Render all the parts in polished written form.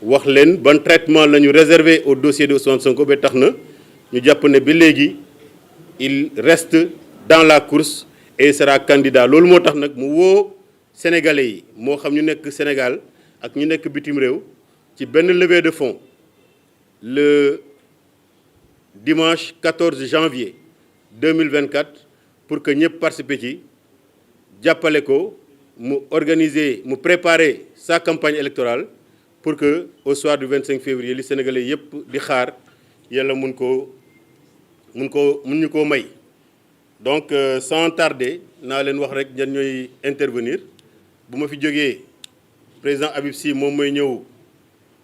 wax leen ban traitement la ñu réservé au dossier de Ousmane Sonko ba tax na ñu jàpp ne ba léegi il reste dans la course et sera candidat loolu moo tax nag mu woo sénégalais yi moo xam ñu nekk Sénégal ak ñu nekk bitim réew ci benn levée de fonds le dimanche 14 janvier 2024 pour que ñëpp participer ci jàppale ko mu organiser mu préparer sa campagne électorale pour que au soir du 25 février li sénégalais yëpp di xaar yàlla mun ñu koo may. donc sans tarder naa leen wax rek ñan ñooy intervenir bu ma fi jógee président Habib Sy moom mooy ñëw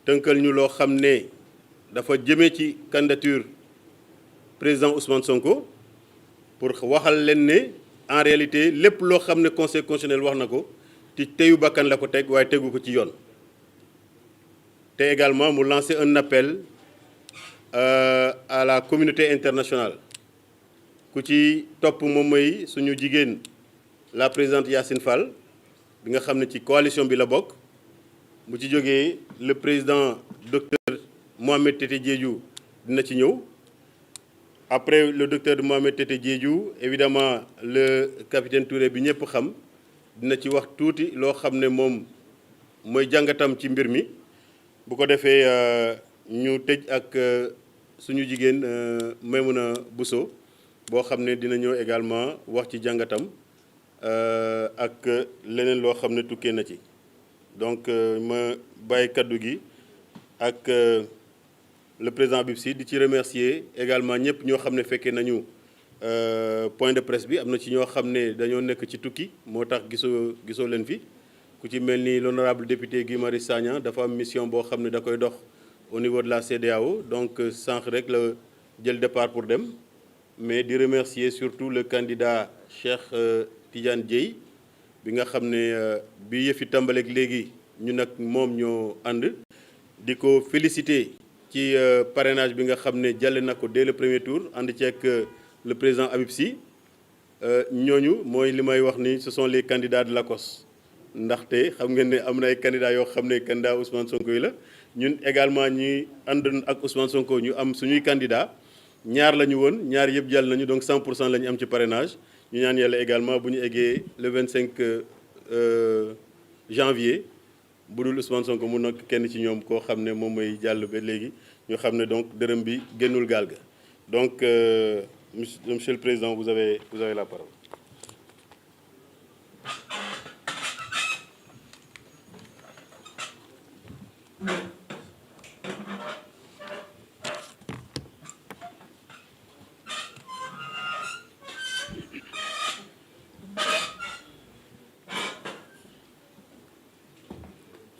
tënkal ñu loo xam ne dafa jëmee ci candidature président Ousmane Sonko pour waxal leen ne en réalité lépp loo xam ne conseil constitutionnel wax na ko ci teyu bakkan la ko teg waaye tegu ko ci yoon. te également mu lancer un appel à la communauté internationale ku ci topp moom mooy suñu jigéen la présidente Yacine Fall bi nga xam ne ci coalition bi la bokk mu ci jógee le président docteur Mohamed Tété Diédhiou dina ci ñëw après le docteur Mohamed Tété Diédhiou évidemment le capitaine Touré bi ñëpp xam dina ci wax tuuti loo xam ne moom mooy jàngatam ci mbir mi bu ko defee ñu tëj ak suñu jigéen Maimouna Bousso boo xam ne dina ñëw également wax ci jàngatam ak leneen loo xam ne tukkee na ci donc ma bàyyi kaddu gi ak le président Habib Sy di ci remercier également ñëpp ñoo xam ne fekkee nañu point de presse bi am na ci ñoo xam ne dañoo nekk ci tukki moo tax gisoo leen fi ku ci mel ni l'honorable député Guy Marius Sagna dafa am mission boo xam ne da koy dox au niveau de la CEDEAO donc sànq rek la jël départ pour dem mais di remercier surtout le candidat Cheikh Tidiane Dièye bi nga xam ne bi yëfi tàmbaleeg léegi ñu nag moom ñoo ànd di ko féliciter ci parrainage bi nga xam ne jàlle na ko dès le premier tour ànd ceeg le président Habib Sy ñooñu mooy li may wax ni ce sont les candidats de l'ACOS ndaxte xam ngeen ne am na ay candidats yoo xam ne candidat Ousmane Sonko yi la ñun également ñi àndoon ak Ousmane Sonko ñu am suñuy candidat ñaar la ñu woon ñaar yëpp jàll nañu donc 100% la ñu am ci parrainage ñu ñaan yàlla également bu ñu eggee le 25 janvier bu dul Ousmane Sonko mu nekk kenn ci ñoom koo xam ne moom mooy jàll ba léegi ñu xam ne donc dërëm bi génnul gaal ga donc monsieur le président vous avez la parole.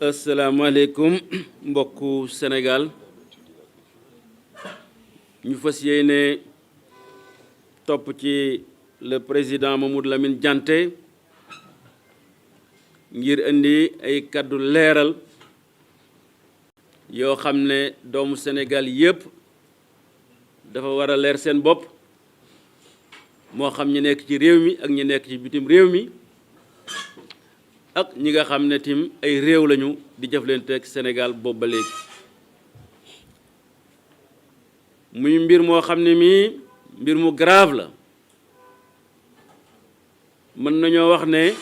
asalaamaaleykum mbokku Sénégal ñu fas yéene topp ci le président Mamadou Lamine Dianté ngir indi ay kàddu leeral yoo xam ne doomu Sénégal yépp dafa war a leer seen bopp moo xam ñi nekk ci réew mi ak ñi nekk ci bitim réew mi ak ñi nga xam ne tim ay réew lañu di jëflante ak Sénégal boobu ba léegi muy mbir moo xam ne mii mbir mu grave la mën nañoo wax ne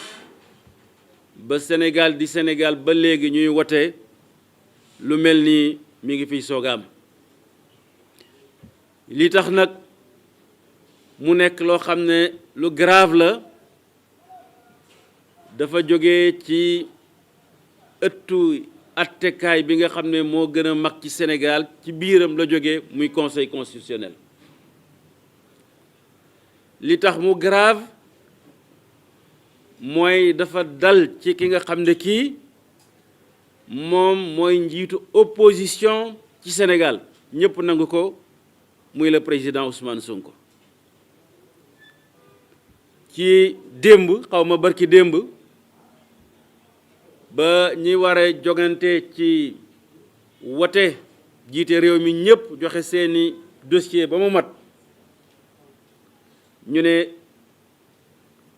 ba Sénégal di Sénégal ba léegi ñuy wote lu mel nii mi ngi fiy soogaam li tax nag mu nekk loo xam ne lu grave la dafa jóge ci ëttu attekaay bi nga xam ne moo gën a mag ci Sénégal ci biiram la jóge muy conseil constitutionnel li tax mu grave mooy dafa dal ci ki nga xam ne kii moom mooy njiitu opposition ci Sénégal ñëpp nangu ko muy le président Ousmane Sonko ci démb xaw ma barki démb ba ñi waree jogante ci wote jiite réew mi ñëpp joxe seeni dossier ba mu mat ñu ne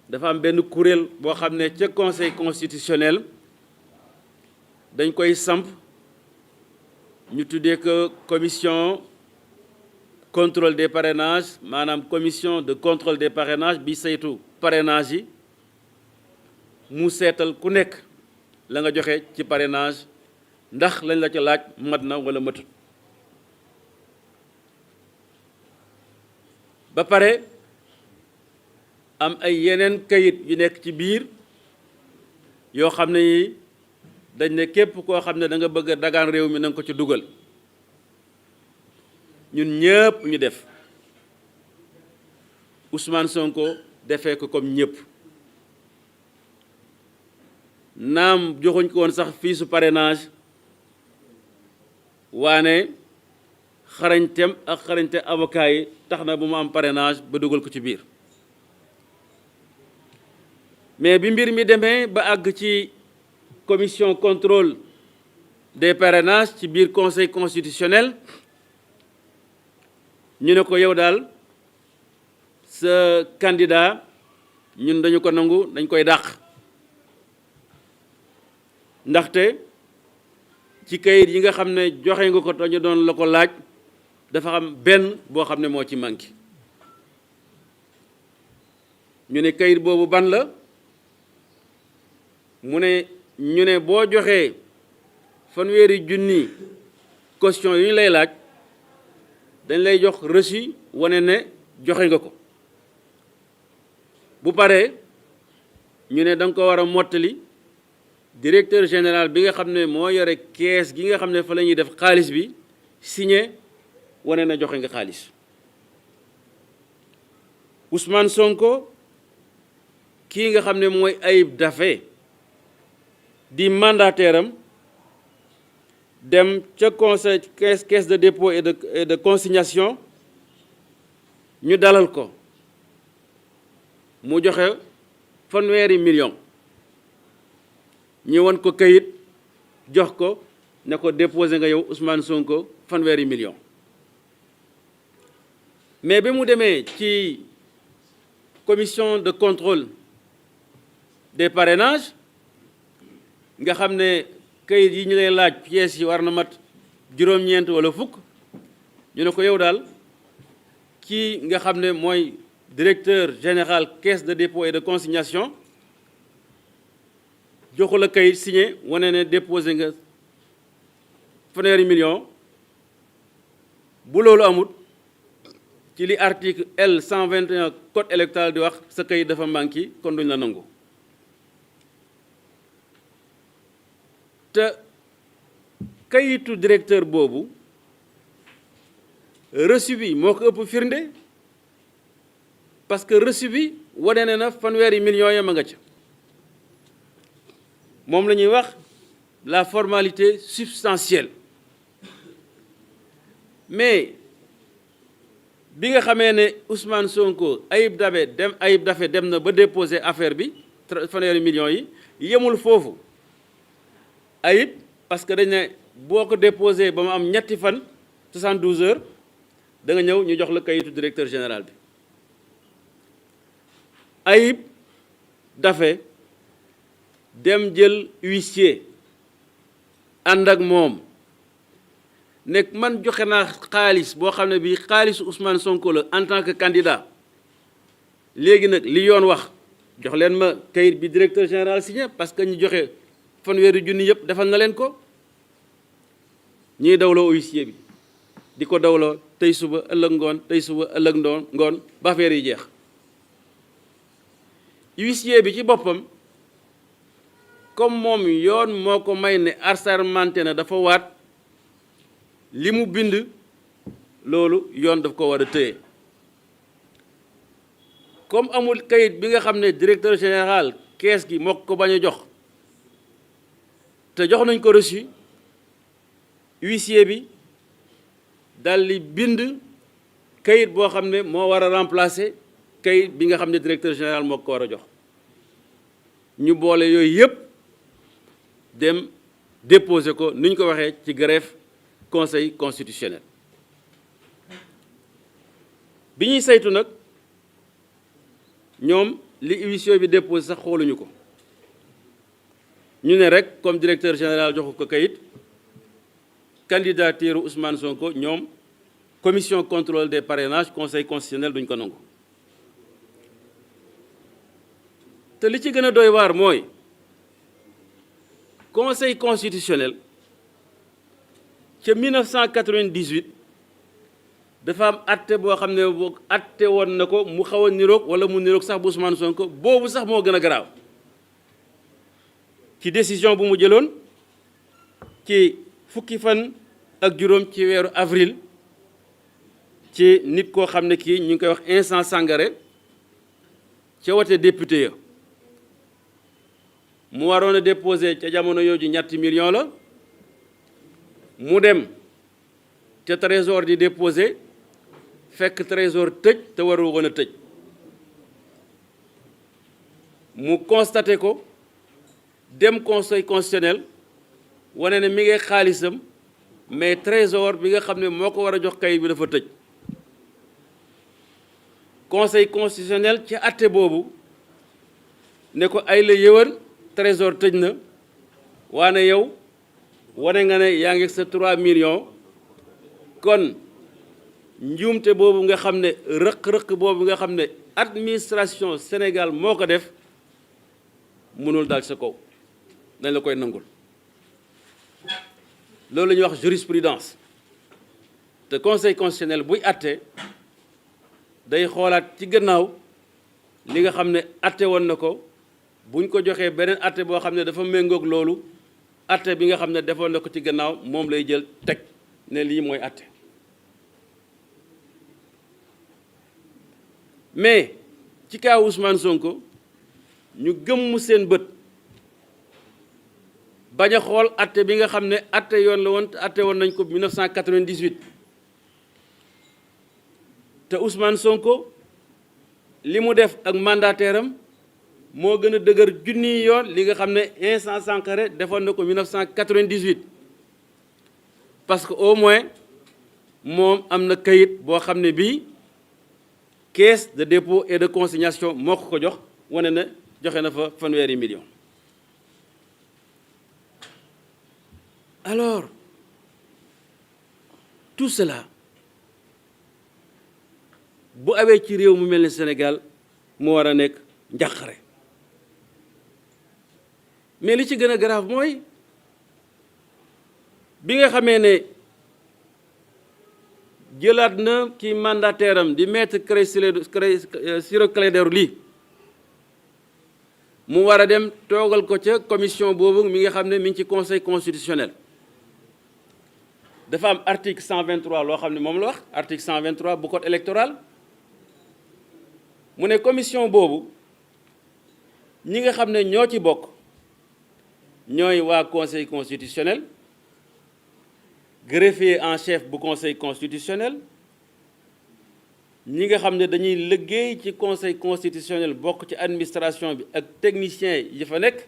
dafa am benn kuréel boo xam ne ca conseil constitutionnel dañ koy samp ñu tuddee ko commission contrôle des parrainages maanaam commission de contrôle des parrainages bi saytu parrainage yi mu seetal ku nekk la nga joxe ci parrainage ndax lañ la ca laaj mat na wala matut. ba pare am ay yeneen kayit yu nekk ci biir yoo xam ne yi dañ ne képp koo xam ne da nga bëgg a dagaan réew mi na nga ko ci dugal ñun ñëpp ñu def Ousmane Sonko defee ko comme ñëpp naam joxuñ ko woon sax fii su parrainage waane xarañteem ak xarañte avocat yi tax na bu mu am parrainage ba dugal ko ci biir mais bi mbir mi demee ba àgg ci commission contrôle des parrainages ci biir conseil constitutionnel ñu ne ko yow daal sa candidat ñun dañu ko nangu dañ koy dàq ndaxte ci kayit yi nga xam ne joxe nga ko te ñu doon la ko laaj dafa xam benn boo xam ne moo ci manqué ñu ne kayit boobu ban la mu ne ñu ne boo joxee fanweeri junni caution yu ñu lay laaj dañ lay jox reçu wane ne joxe nga ko bu paree ñu ne da nga ko war a mottali directeur général bi nga xam ne moo yore kees gi nga xam ne fa la ñuy def xaalis bi signé wane na joxe nga xaalis Ousmane Sonko kii nga xam ne mooy Ayib Daffé di mandataire am dem ca conseil caisse de dépôt et de consignation ñu dalal ko mu joxe fanweeri million ñi won ko kayit jox ko ne ko déposé nga yow Ousmane Sonko fanweeri million mais bi mu demee ci commission de contrôle des parrainages nga xam ne kayit yi ñu lay laaj pièces yi war na mat juróom-ñeent wala fukk ñu ne ko yow daal kii nga xam ne mooy directeur général caisse de dépôt et de consignation joxu la kayit signé wane ne déposé nga fanweeri million bu loolu amut ci li article L 121 code électoral di wax sa kayit dafa manqué kon duñ la nangu te kayitu directeur boobu reçu bi moo ko ëpp firnde parce que reçu bi wane ne na fanweeri millions yama nga ca moom la ñuy wax la formalité substantielle mais bi nga xamee ne Ousmane Sonko Ayib Daffé dem na ba déposer affaire bi fanweeri millions yi yemul foofu Ayib parce que dañ ne boo ko déposé ba mu am ñetti fan 72 heures da nga ñëw ñu jox la kayitu directeur général bi Ayib Daffé dem jël huissier ànd ak moom nekk man joxe naa xaalis boo xam ne bii xaalisu Ousmane Sonko la en tant que candidat léegi nag li yoon wax jox leen ma kayit bi directeur général signé parce que ñu joxe fanweeri junni yëpp defal na leen ko ñuy dawloo huissier bi di ko dawloo tey suba ëllëg ngoon tey suba ëllëg ngoon ba affaire yi jeex huissier bi ci boppam comme moom yoon moo ko may ne assermenté na dafa waat li mu bind loolu yoon daf ko war a tëye comme amul kayit bi nga xam ne directeur général kees gi moo ko bañ a jox te jox nañ ko reçu huissier bi dal di bind kayit boo xam ne moo war a remplacer kayit bi nga xam ne directeur général moo ko war a jox ñu boole yooyu yëpp dem déposer ko ni ñu ko waxee ci greffe conseil constitutionnel bi ñuy saytu nag ñoom li huissier bi déposé sax xooluñu ko ñu ne rek comme directeur général joxu ko kayit candidature Ousmane Sonko ñoom commission contrôle des parrainages conseil constitutionnel duñ ko nangu te li ci gën a doy waar mooy conseil constitutionnel ca 1998 dafa am atte boo xam ne boo atte woon na ko mu xaw a niroog wala mu niroog sax bu Ousmane Sonko boobu sax moo gën a garaaw ci décision bu mu jëloon ci fukki fan ak juróom ci weeru avril ci nit koo xam ne kii ñu ngi koy wax Vincent Sangaré ca wote député ya mu waroon a déposé ca jamono yooju ñetti millions la mu dem ca trésor di déposé fekk trésor tëj te waru woon a tëj mu constaté ko dem conseil constitutionnel wane ne mi ngi xaalisam mais trésor bi nga xam ne moo ko war a jox kayit bi dafa tëj conseil constitutionnel ci atte boobu ne ko ay la yëwal trésor tëj na waane yow wane nga ne yaa ngi sa 3 millions kon njuumte boobu nga xam ne rëq-rëq boobu nga xam ne administration Sénégal moo ko def mënul daal sa kaw dañ la koy nangul loolu la ñuy wax jurisprudence te conseil constitutionnel buy atte day xoolaat ci gannaaw li nga xam ne atte woon na ko buñ ko joxee beneen atte boo xam ne dafa méngoog loolu atte bi nga xam ne defoon na ko ci gannaaw moom lay jël teg ne lii mooy atte mais ci cas Ousmane Sonko ñu gëmm seen bët bañ a xool atte bi nga xam ne atte yoon la woon te atte woon nañ ko 1998 te Ousmane Sonko li mu def ak mandataire am moo gën a dëgër junni yoon li nga xam ne Vincent Sangaré defoon na ko 1998 parce que au moins moom am na kayit boo xam ne bii caisse de dépôt et de consignation moo ko jox wane na joxe na fa fanweeri million alors tout cela bu awee ci réew mu mel ni Sénégal mu war a nekk njàqare mais li ci gën a grave mooy bi nga xamee ne jëlaat na ki mandataire am di maître Ciré Clédor Ly mu war a dem toogal ko ca commission boobu mi nga xam ne mi ngi ci conseil constitutionnel dafa am article 123 loo xam ne moom la wax article 123 bu code électoral mu ne commission boobu ñi nga xam ne ñoo ci bokk ñooy waa conseil constitutionnel greffier en chef bu conseil constitutionnel ñi nga xam ne dañuy liggéey ci conseil constitutionnel bokk ci administration bi ak technicien yi fa nekk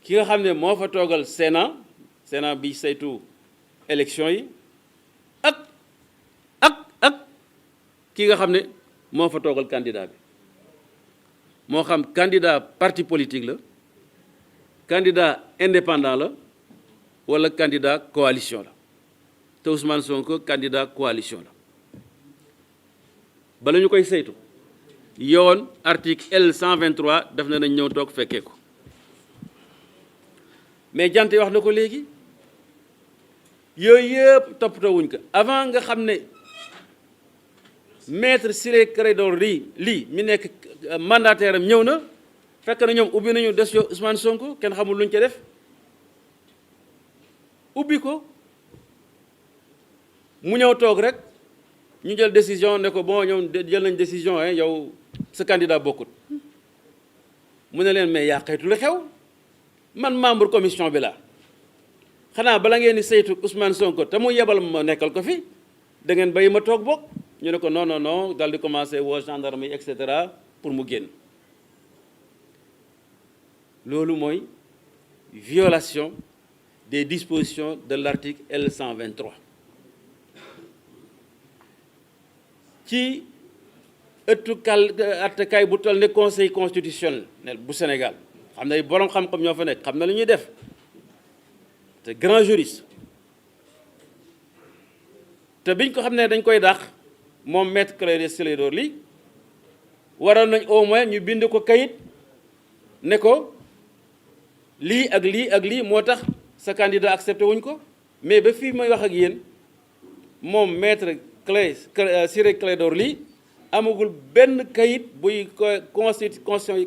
ki nga xam ne moo fa toogal Sénat bi saytu élection yi ak ki nga xam ne moo fa toogal candidat bi moo xam candidat parti politique la candidat indépendant la wala candidat coalition la te Ousmane Sonko candidat coalition la bala ñu koy saytu yoon article L123 def na nañ ñëw toog fekkee ko mais jante wax na ko léegi yooyu yëpp toppatoo wuñ ko avant nga xam ne maître Ciré Clédor Ly mi nekk mandataire am ñëw na fekk na ñoom ubbi nañu dossier Ousmane Sonko kenn xamul luñ ca def ubbi ko mu ñëw toog rek ñu jël décision ne ko bon ñoom jël nañ décision yow sa candidat bokkut mu ne leen mais yaa xaytu lu xew man membre commission bi la xanaa bala ngeen di saytu Ousmane Sonko te mu yebal ma nekkal ko fi da ngeen bàyyi ma toog bokk ñu ne ko non dal di commencé woo gendarme yi et cetera pour mu génn loolu mooy violation des dispositions de l'article L123 ci ëttu attekaay bu toll ne conseil constitutionnel bu Sénégal xam ne borom xam-xam ñoo fa nekk xam na lu ñuy def te grand juriste te biñ ko xam ne dañ koy dàq moom maître Ciré Clédor Ly waroon nañ au moins ñu bind ko kayit ne ko lii ak lii ak lii moo tax sa candidat accepté wuñ ko mais ba fii may wax ak yéen moom maître Ciré Clédor Ly amagul benn kayit buy conseil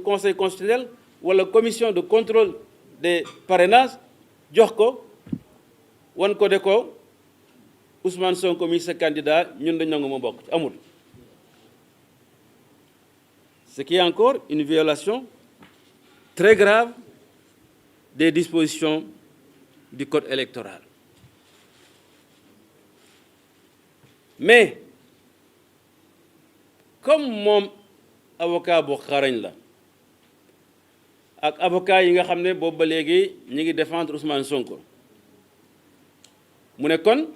constitutionnel wala commission de contrôle des parrainages jox ko wan ko de ko Ousmane Sonko mi sa candidat ñun dañ nangu ma bokk ci amul. Ce qui est encore une violation très grave des dispositions du code électoral. Mais comme moom avocat bu xarañ la ak avocat yi nga xam ne boobu ba léegi ñu ngi défendre Ousmane Sonko mu ne kon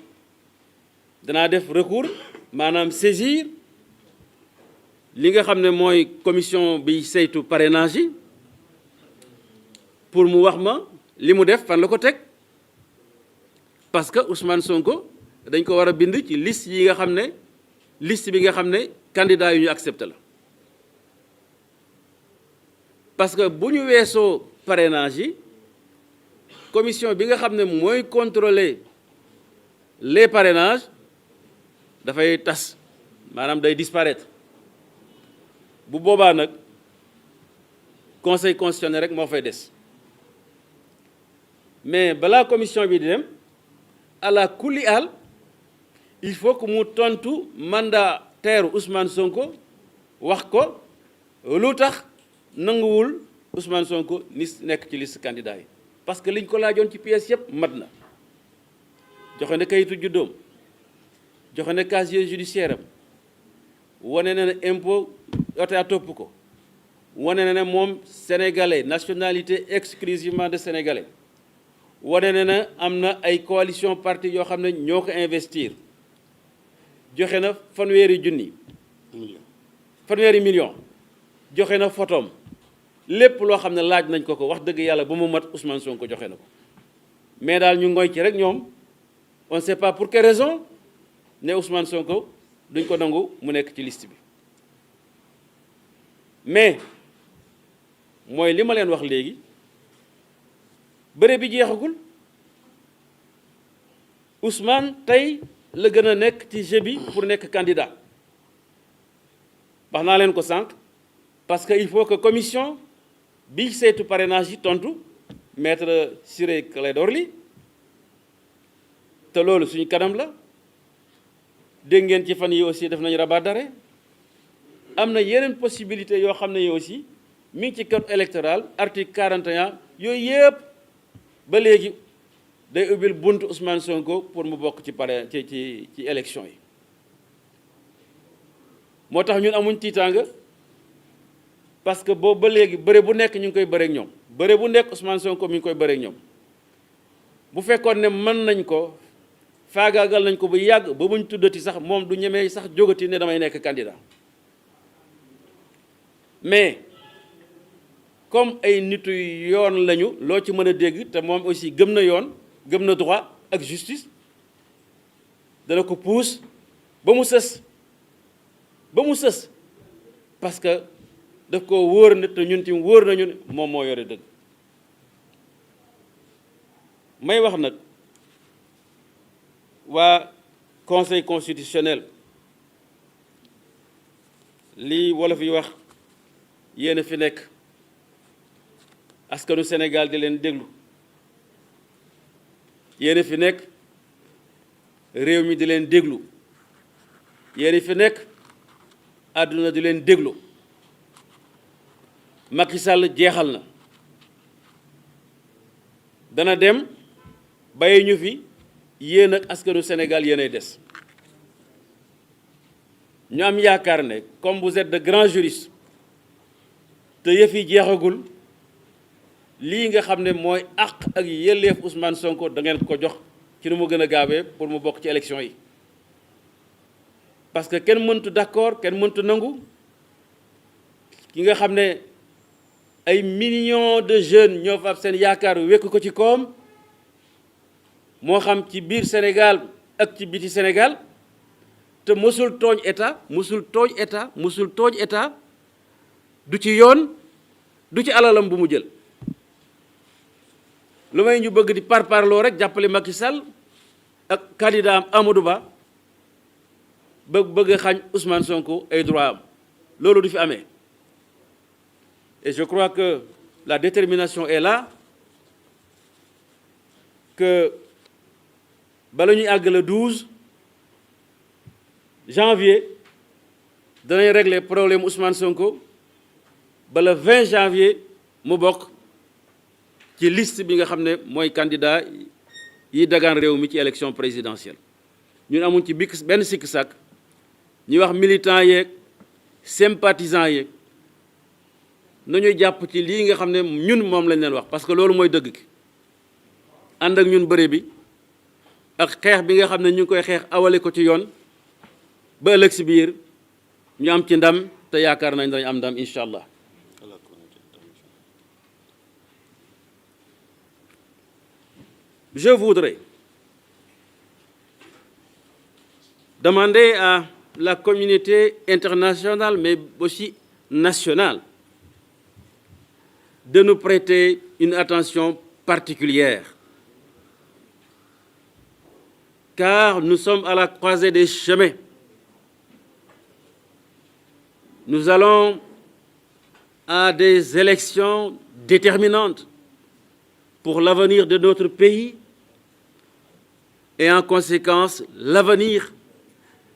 danaa def recours maanaam saisir li nga xam ne mooy commission bi saytu parrainage yi pour mu wax ma li mu def fan la ko teg parce que Ousmane Sonko dañ ko war a bind ci liste yi nga xam ne liste bi nga xam ne candidat yu ñu accepté la parce que bu ñu weesoo parrainage yi commission bi nga xam ne mooy contrôler les parrainages dafay tas maanaam day disparaître bu boobaa nag conseil constitutionnel rek moo fay des mais balaa commission bi di dem ala kulli al il faut que mu tontu mandataire Ousmane Sonko wax ko lu tax nanguwul Ousmane Sonko ni nekk ci liste candidat yi parce que liñ ko laajoon ci pièces yëpp mat na joxe na kayitu juddoom joxe na casier judiciaire am wane na ne impôt otaa topp ko wane na ne moom sénégalais nationalité exclusivement de sénégalais wane na ne am na ay coalition parti yoo xam ne ñoo ko investir joxe na fanweeri million joxe na photom lépp loo xam ne laaj nañ ko wax dëgg yàlla ba mu mat Ousmane Sonko joxe na ko mais daal ñu ngoy ci rek ñoom on ne sait pas pour quelle raison ne Ousmane Sonko duñ ko nangu mu nekk ci liste bi mais mooy li ma leen wax léegi bëre bi jeexagul Ousmane tey la gën a nekk ci jeu bi pour nekk candidat wax naa leen ko sànq parce que il faut que commission bi saytu parrainage yi tontu maître Ciré Clédor Ly te loolu suñu kanam la dégg ngeen ci fan yi aussi def nañu rabat d'arrêt am na yeneen possibilité yoo xam ne yi aussi mi ngi ci code électoral article 41 yooyu yëpp ba léegi day ubbil buntu Ousmane Sonko pour mu bokk ci ci élection yi moo tax ñun amuñ tiitaanga parce que boobu ba léegi bëre bu nekk ñu ngi koy bëre ak ñoom bëre bu nekk Ousmane Sonko mi ngi koy bëre ak ñoom bu fekkoon ne mën nañ ko faagaagal nañ ko bu yàgg ba buñ tuddati sax moom du ñemee sax jógati ne damay nekk candidat mais comme ay nitu yoon lañu loo ci mën a dégg te moom aussi gëm na yoon gëm na droit ak justice dana ko pousse ba mu sës parce que daf ko wóor na te ñun tim wóor nañu ne moom moo yore dëgg may wax nag waa conseil constitutionnel lii wolof yi wax yéen a fi nekk askanu Sénégal di leen déglu yéen a fi nekk réew mi di leen déglu yéen a fi nekk àdduna di leen déglu Macky Sall jeexal na dana dem bàyyi ñu fi yéen ak askanu Sénégal yéenay des ñu am yaakaar ne comme vous êtes de grands juristes te yëf yi jeexagul lii nga xam ne mooy àq ak yelleef Ousmane Sonko da ngeen ko jox ci nu mu gën a gaawee pour mu bokk ci élection yi parce que kenn mëntu d'accord kenn mëntu nangu ki nga xam ne ay millions de jeunes ñoo fa ab seen yaakaar wekk ko ci koom moo xam ci biir Sénégal ak ci biti Sénégal te mësul tooñ état mësul tooñ état du ci yoon du ci alalam bu mu jël lu may ñu bëgg di parparloo rek jàppale Macky Sall ak candidat Amadou Ba bëgg xañ Ousmane Sonko ay droit am loolu du fi amee et je crois que la détermination est là que bala ñuy àgg le 12 janvier danañ régler problème Ousmane Sonko ba le 20 janvier mu bokk ci liste bi nga xam ne mooy candidat yi dagaan réew mi ci élection présidentielle ñun amuñ ci benn sikk sàkk ñuy wax militants yeeg sympathisants yeeg nañuy jàpp ci lii nga xam ne ñun moom lañ leen wax parce que loolu mooy dëgg ki ànd ak ñun bëre bi ak xeex bi nga xam ne ñu ngi koy xeex awale ko ci yoon ba ëllëg si biir ñu am ci ndam te yaakaar nañ dañ am ndam incha allah. Je voudrais demander à la communauté internationale, mais aussi nationale, de nous prêter une attention particulière. Car nous sommes à la croisée des chemins. Nous allons à des élections déterminantes pour l'avenir de notre pays et en conséquence l'avenir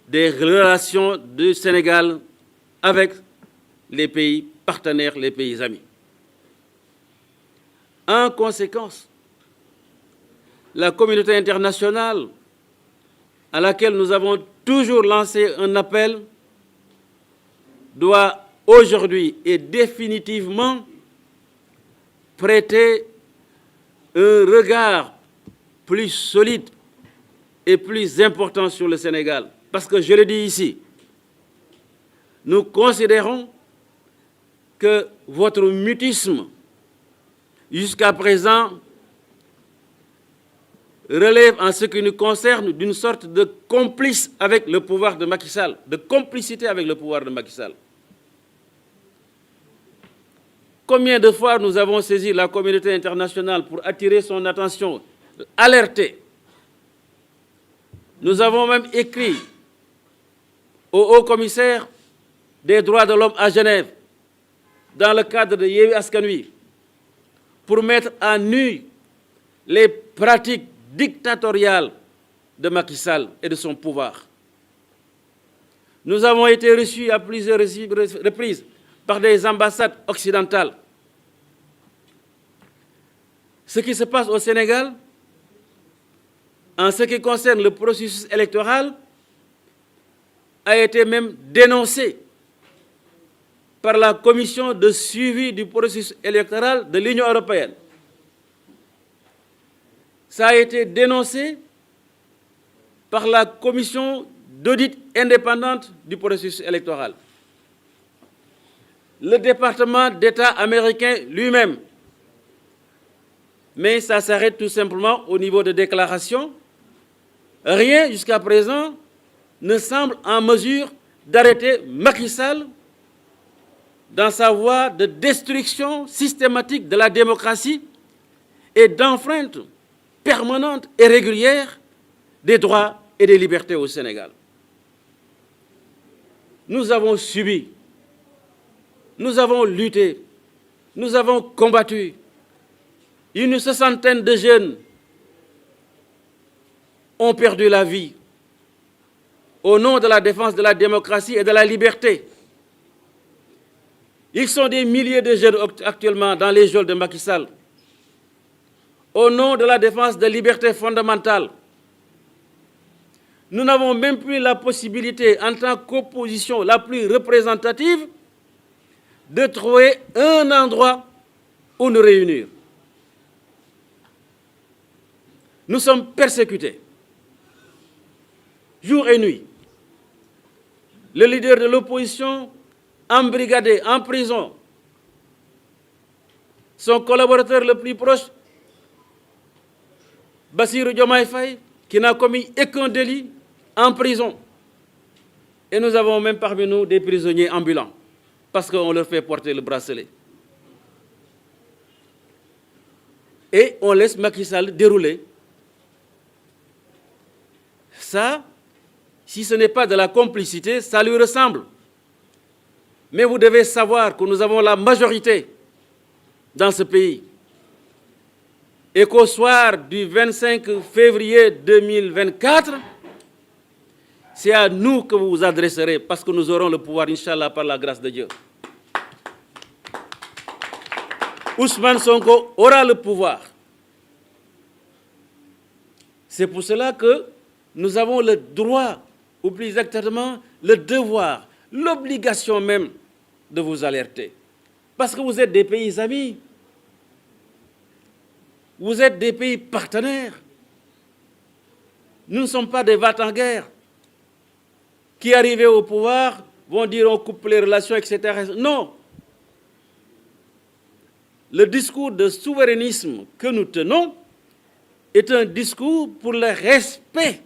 des relations du Sénégal avec les pays partenaires, les pays amis. En conséquence, la communauté internationale à laquelle nous avons toujours lancé un appel doit aujourd'hui et définitivement prêter un regard plus solide et plus important sur le Sénégal. Parce que, je le dis ici, nous considérons que votre mutisme, jusqu'à présent, relève en ce qui nous concerne d'une sorte de complice avec le pouvoir de Macky Sall, de complicité avec le pouvoir de Macky Sall. Combien de fois nous avons saisi la communauté internationale pour attirer son attention, alerter. Nous avons même écrit au haut-commissaire des droits de l'homme à Genève, dans le cadre de Yewwi Askan Wi, pour mettre à nu les pratiques dictatoriales de Macky Sall et de son pouvoir. Nous avons été reçus à plusieurs reprises par des ambassades occidentales. Ce qui se passe au Sénégal, en ce qui concerne le processus électoral, a été même dénoncé par la commission de suivi du processus électoral de l'Union européenne. Ça a été dénoncé par la commission d'audit indépendante du processus électoral. Le département d'État américain lui-même. Mais ça s'arrête tout simplement au niveau de déclarations. Rien jusqu'à présent ne semble en mesure d'arrêter Macky Sall dans sa voie de destruction systématique de la démocratie et d'enfreinte permanente et régulière des droits et des libertés au Sénégal. Nous avons subi, nous avons lutté, nous avons combattu. Une soixantaine de jeunes ont perdu la vie au nom de la défense de la démocratie et de la liberté. Ils sont des milliers de jeunes actuellement dans les geôles de Macky Sall. Au nom de la défense des libertés fondamentales. Nous n'avons même plus la possibilité, en tant qu'opposition la plus représentative, de trouver un endroit où nous réunir. Nous sommes persécutés, jour et nuit. Le leader de l'opposition embrigadé, en prison. Son collaborateur le plus proche Bassirou Diomaye Faye, qui n'a commis aucun délit, en prison. Et nous avons même parmi nous des prisonniers ambulants, parce qu'on leur fait porter le bracelet. Et on laisse Macky Sall dérouler. Ça, si ce n'est pas de la complicité, ça lui ressemble. Mais vous devez savoir que nous avons la majorité dans ce pays. Et qu'au soir du 25 février 2024, c'est à nous que vous vous adresserez, parce que nous aurons le pouvoir, Inch'Allah, par la grâce de Dieu. Ousmane Sonko aura le pouvoir. C'est pour cela que nous avons le droit, ou plus exactement, le devoir, l'obligation même de vous alerter. Parce que vous êtes des pays amis. Vous êtes des pays partenaires. Nous ne sommes pas des va-t-en-guerre qui, arrivés au pouvoir, vont dire on coupe les relations, etc. Non. Le discours de souverainisme que nous tenons est un discours pour le respect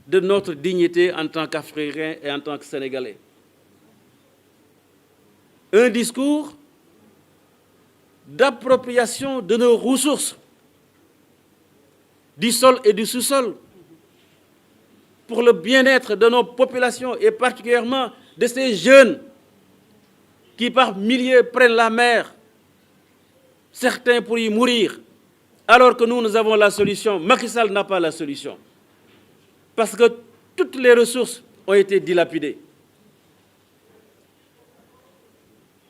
de notre dignité en tant qu'Africains et en tant que Sénégalais. Un discours d'appropriation de nos ressources, du sol et du sous-sol, pour le bien-être de nos populations et particulièrement de ces jeunes qui par milliers prennent la mer, certains pour y mourir, alors que nous avons la solution. Macky Sall n'a pas la solution, parce que toutes les ressources ont été dilapidées.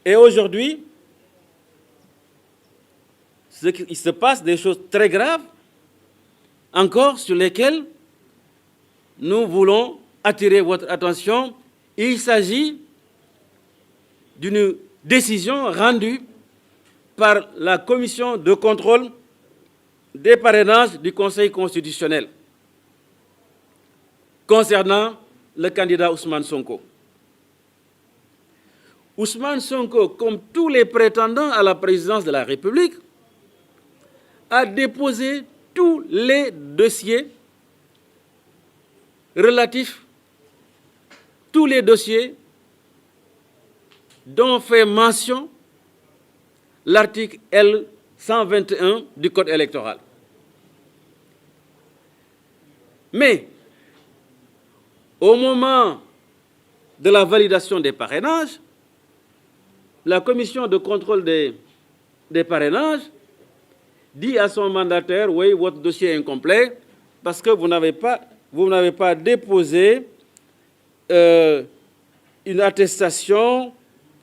Et aujourd'hui, il se passe des choses très graves, encore sur lesquelles nous voulons attirer votre attention. Il s'agit d'une décision rendue par la commission de contrôle des parrainages du Conseil constitutionnel concernant le candidat Ousmane Sonko. Ousmane Sonko, comme tous les prétendants à la présidence de la République, a déposé tous les dossiers relatifs, tous les dossiers dont fait mention l'article L121 du Code électoral. Mais, au moment de la validation des parrainages, la commission de contrôle des parrainages dit à son mandataire, oui, votre dossier est incomplet parce que vous n'avez pas déposé une attestation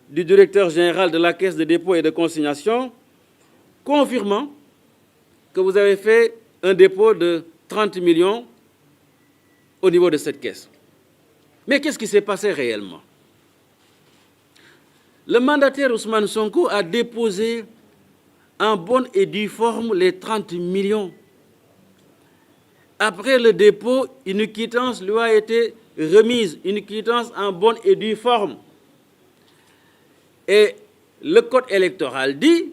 du directeur général de la Caisse de dépôt et de consignation confirmant que vous avez fait un dépôt de 30 millions au niveau de cette caisse. Mais qu'est-ce qui s'est passé réellement? Le mandataire Ousmane Sonko a déposé en bonne et due forme les 30 millions. Après le dépôt, une quittance lui a été remise, une quittance en bonne et due forme. Et le Code électoral dit,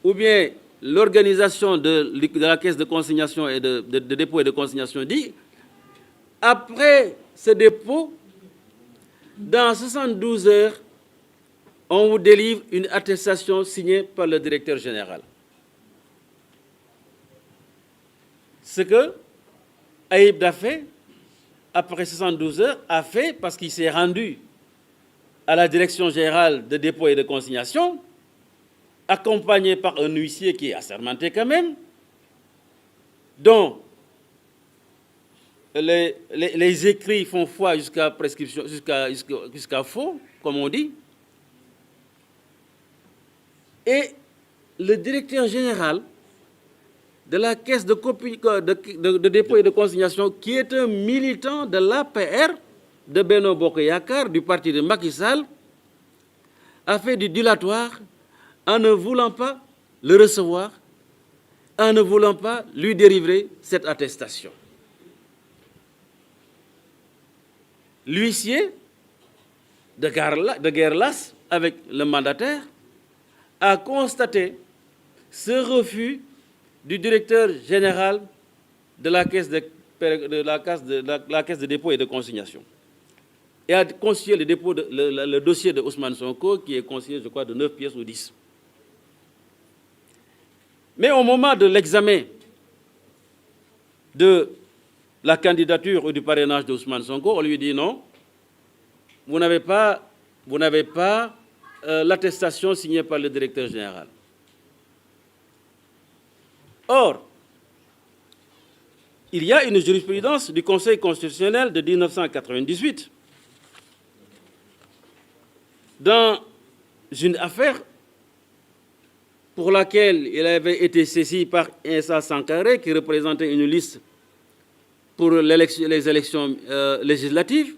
ou bien l'organisation de la Caisse de consignation et de dépôt et de consignation dit, après ce dépôt, dans 72 heures, on vous délivre une attestation signée par le directeur général. Ce que Ayib Daffé, après 72 heures, a fait parce qu'il s'est rendu à la direction générale de dépôt et de consignation, accompagné par un huissier qui est assermenté quand même, dont les écrits font foi jusqu'à prescription, jusqu'à faux, comme on dit. Et le directeur général de la Caisse de dépôt et de consignation, qui est un militant de l'APR, de Benno Bokk Yakaar, du parti de Macky Sall, a fait du dilatoire en ne voulant pas le recevoir, en ne voulant pas lui délivrer cette attestation. L'huissier de guerre lasse avec le mandataire a constaté ce refus du directeur général de la Caisse de dépôt et de consignation et a constitué le dossier de Ousmane Sonko, qui est constitué, je crois, de 9 pièces ou 10. Mais au moment de l'examen de la candidature ou du parrainage d'Ousmane Sonko, on lui dit non, vous n'avez pas l'attestation signée par le directeur général. Or, il y a une jurisprudence du Conseil constitutionnel de 1998 dans une affaire pour laquelle il avait été saisi par Insa Sankaré, qui représentait une liste pour les élections législatives.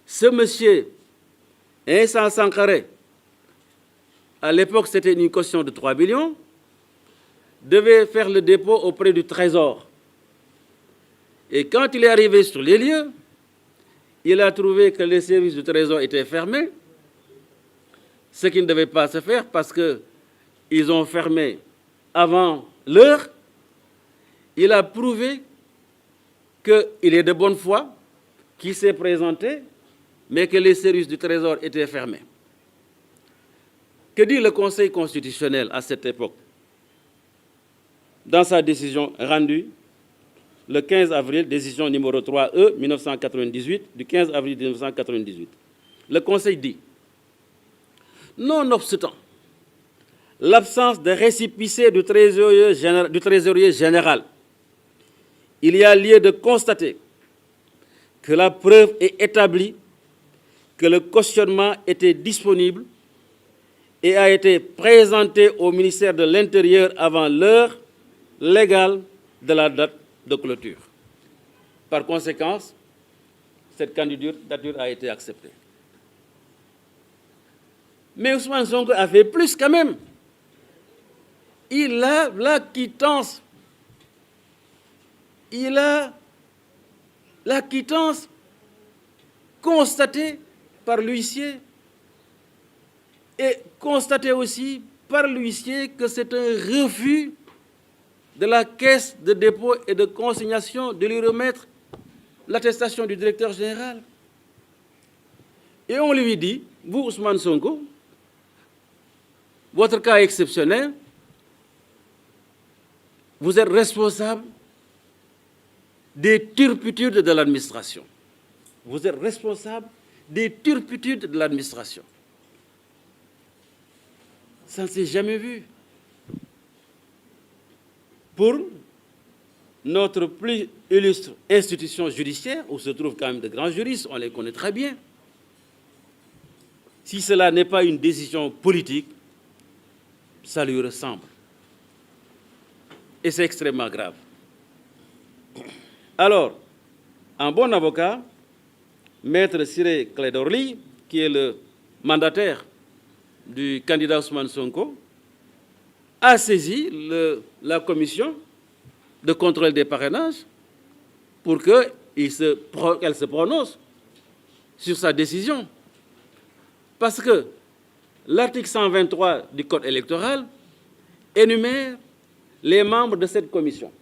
Ce monsieur, Insa Sankaré, à l'époque c'était une caution de 3 millions, devait faire le dépôt auprès du Trésor. Et quand il est arrivé sur les lieux, il a trouvé que les services du Trésor étaient fermés, ce qui ne devait pas se faire parce qu'ils ont fermé avant l'heure. Il a prouvé qu'il est de bonne foi, qu'il s'est présenté, mais que les services du Trésor étaient fermés. Que dit le Conseil constitutionnel à cette époque? Dans sa décision rendue le 15 avril, décision numéro 3E 1998, du 15 avril 1998. Le Conseil dit: nonobstant l'absence de récépissé du trésorier général, il y a lieu de constater que la preuve est établie que le cautionnement était disponible et a été présenté au ministère de l'Intérieur avant l'heure légale de la date de clôture. Par conséquent, cette candidature a été acceptée. Mais Ousmane Sonko a fait plus quand même. Il a la quittance. Il a la quittance constatée par l'huissier et constatée aussi par l'huissier que c'est un refus de la Caisse de dépôt et de consignation de lui remettre l'attestation du directeur général. Et on lui dit: vous, Ousmane Sonko, votre cas exceptionnel, vous êtes responsable des turpitudes de l'administration. Vous êtes responsable des turpitudes de l'administration. Ça ne s'est jamais vu. Pour notre plus illustre institution judiciaire, où se trouvent quand même de grands juristes, on les connaît très bien, si cela n'est pas une décision politique, ça lui ressemble. Et c'est extrêmement grave. Alors, un bon avocat, Maître Ciré Clédor Ly, qui est le mandataire du candidat Ousmane Sonko, a saisi la commission de contrôle des parrainages pour qu'elle se prononce sur sa décision. Parce que l'article 123 du Code électoral énumère les membres de cette commission.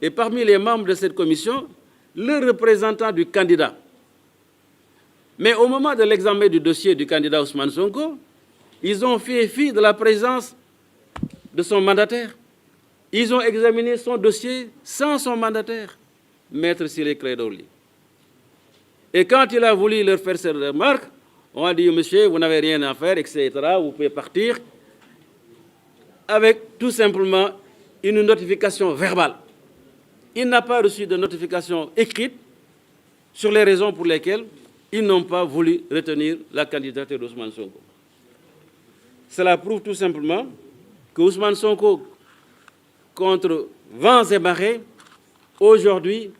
Et parmi les membres de cette commission, le représentant du candidat. Mais au moment de l'examen du dossier du candidat Ousmane Sonko, ils ont fait fi de la présence de son mandataire. Ils ont examiné son dossier sans son mandataire, Maître Ciré Clédor Ly. Et quand il a voulu leur faire cette remarque, on a dit: monsieur, vous n'avez rien à faire, etc., vous pouvez partir, avec tout simplement une notification verbale. Il n'a pas reçu de notification écrite sur les raisons pour lesquelles ils n'ont pas voulu retenir la candidature d'Ousmane Sonko. Cela prouve tout simplement que Ousmane Sonko, contre vents et marées, aujourd'hui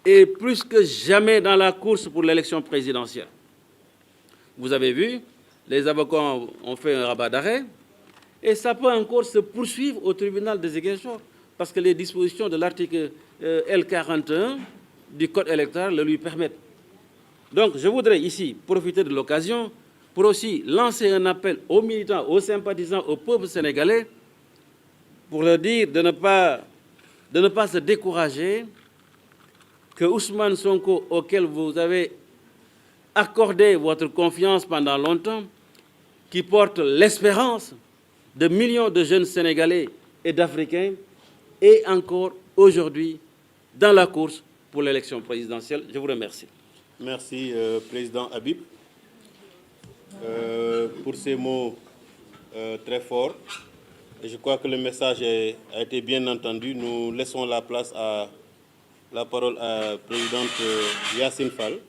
est plus que jamais dans la course pour l'élection présidentielle. Vous avez vu, les avocats ont fait un rabat d'arrêt et ça peut encore se poursuivre au tribunal des Ziguinchor parce que les dispositions de l'article L41 du Code électoral le lui permettent. Donc, je voudrais ici profiter de l'occasion pour aussi lancer un appel aux militants, aux sympathisants, au peuple sénégalais pour leur dire de ne pas se décourager, que Ousmane Sonko, auquel vous avez accordé votre confiance pendant longtemps, qui porte l'espérance de millions de jeunes Sénégalais et d'Africains, est encore aujourd'hui dans la course pour l'élection présidentielle. Je vous remercie. Merci, Président Habib, pour ces mots très forts. Et je crois que le message a été bien entendu. Nous laissons la parole à la Présidente Yacine Fall.